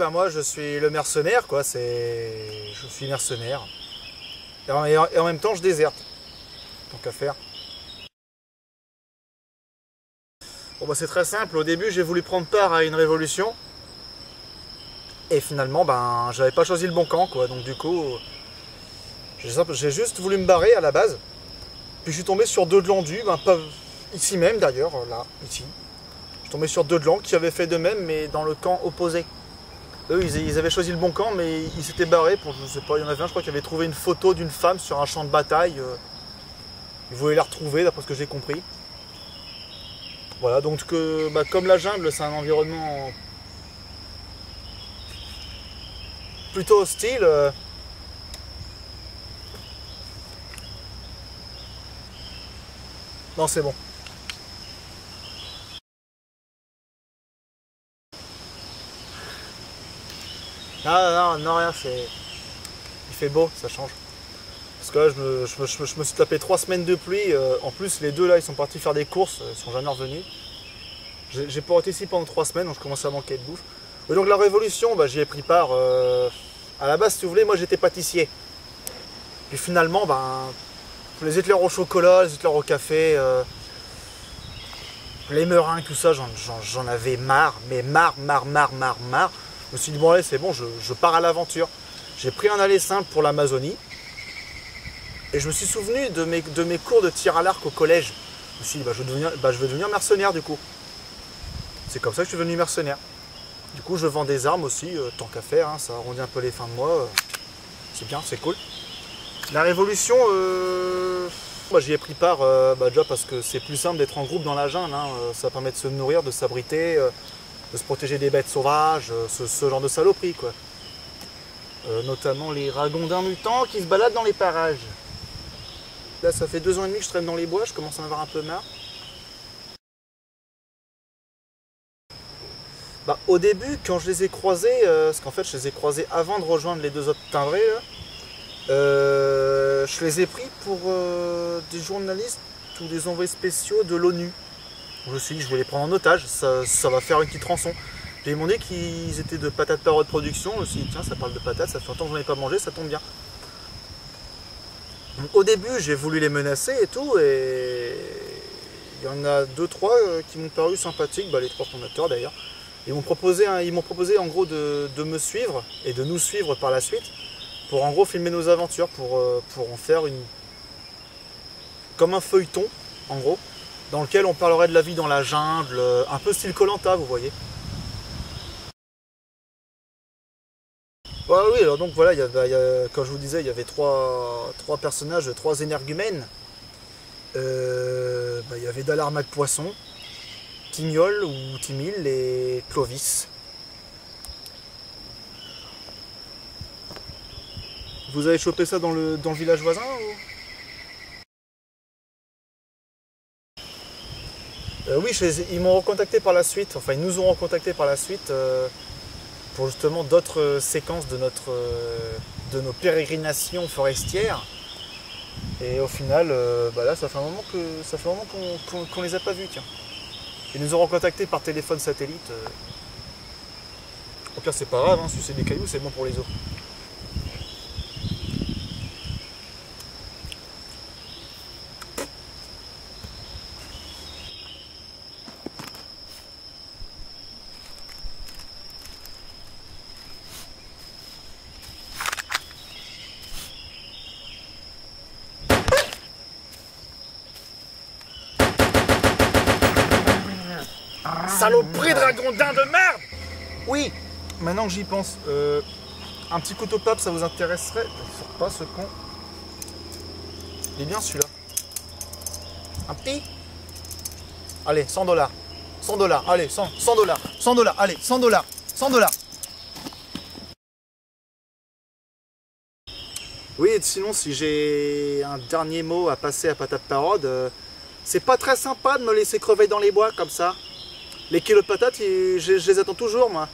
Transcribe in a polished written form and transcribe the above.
bah moi je suis le mercenaire quoi, je suis mercenaire. Et en même temps je déserte. Tant qu'à faire. Bon bah c'est très simple, au début j'ai voulu prendre part à une révolution. Et finalement ben j'avais pas choisi le bon camp quoi, donc du coup j'ai juste voulu me barrer à la base. Puis je suis tombé sur deux de l'Andu, ben pas ici même d'ailleurs, là, ici. Je suis tombé sur deux de l'Andu qui avaient fait de même mais dans le camp opposé. Eux ils avaient choisi le bon camp mais ils s'étaient barrés pour, je sais pas, il y en avait un je crois qui avait trouvé une photo d'une femme sur un champ de bataille. Ils voulaient la retrouver d'après ce que j'ai compris. Voilà, donc bah, comme la jungle, c'est un environnement plutôt hostile. Non, c'est bon. Non, rien, il fait beau, ça change. Parce que là, je me suis tapé 3 semaines de pluie. En plus, les deux là, ils sont partis faire des courses, ils sont jamais revenus. J'ai pas été ici pendant 3 semaines, donc je commençais à manquer de bouffe. Et donc la révolution, bah, j'y ai pris part. À la base, si vous voulez, moi j'étais pâtissier. Puis finalement, ben, les éclairs au chocolat, les éclairs au café, les meringues, tout ça, j'en avais marre. Mais marre. Je me suis dit, bon allez, c'est bon, je pars à l'aventure. J'ai pris un aller simple pour l'Amazonie. Et je me suis souvenu de mes cours de tir à l'arc au collège. Je me suis dit, je vais devenir mercenaire du coup. C'est comme ça que je suis devenu mercenaire. Du coup, je vends des armes aussi, tant qu'à faire, hein, ça arrondit un peu les fins de mois. C'est bien, c'est cool. La révolution, moi j'y ai pris part déjà parce que c'est plus simple d'être en groupe dans la jungle. Hein, ça permet de se nourrir, de s'abriter, de se protéger des bêtes sauvages, ce genre de saloperies quoi. Notamment les ragondins mutants qui se baladent dans les parages. Là, ça fait 2 ans et demi que je traîne dans les bois, je commence à en avoir un peu marre. Bah, au début, quand je les ai croisés, parce qu'en fait, je les ai croisés avant de rejoindre les 2 autres timbrés, là, je les ai pris pour des journalistes ou des envoyés spéciaux de l'ONU. Je me suis dit, je vais les prendre en otage, ça va faire une petite rançon. Puis ils m'ont dit qu'ils étaient de patates Parrot production, je me suis dit, tiens, ça parle de patates, ça fait longtemps que j'en ai pas mangé, ça tombe bien. Donc, au début, j'ai voulu les menacer et tout, et il y en a 2-3 qui m'ont paru sympathiques, bah, les 3 fondateurs d'ailleurs. Ils m'ont proposé en gros de me suivre et de nous suivre par la suite pour en gros filmer nos aventures, pour en faire comme un feuilleton en gros, dans lequel on parlerait de la vie dans la jungle, un peu style Koh Lanta, vous voyez. Ouais, oui, alors donc voilà, comme je vous disais, il y avait trois personnages, 3 énergumènes. Il y avait Dalarmac Poisson, Tignol ou Timil et Clovis. Vous avez chopé ça dans le village voisin ou... Oui, ils m'ont recontacté par la suite, enfin ils nous ont recontacté par la suite pour justement d'autres séquences de nos pérégrinations forestières. Et au final, là ça fait un moment qu'on les a pas vus, tiens. Ils nous ont recontactés par téléphone satellite. Au pire c'est pas grave, hein, si c'est des cailloux c'est bon pour les os. Saloperie de ragondin de merde! Oui, maintenant que j'y pense, un petit couteau pape ça vous intéresserait? Je sors pas ce con. Il est bien celui-là. Un petit? Allez, 100 $. 100 $, allez, 100 $, 100 $, allez, 100 $, 100 $. Oui, et sinon, si j'ai un dernier mot à passer à Patate Parode, c'est pas très sympa de me laisser crever dans les bois comme ça. Les kilos de patates, je les attends toujours, moi.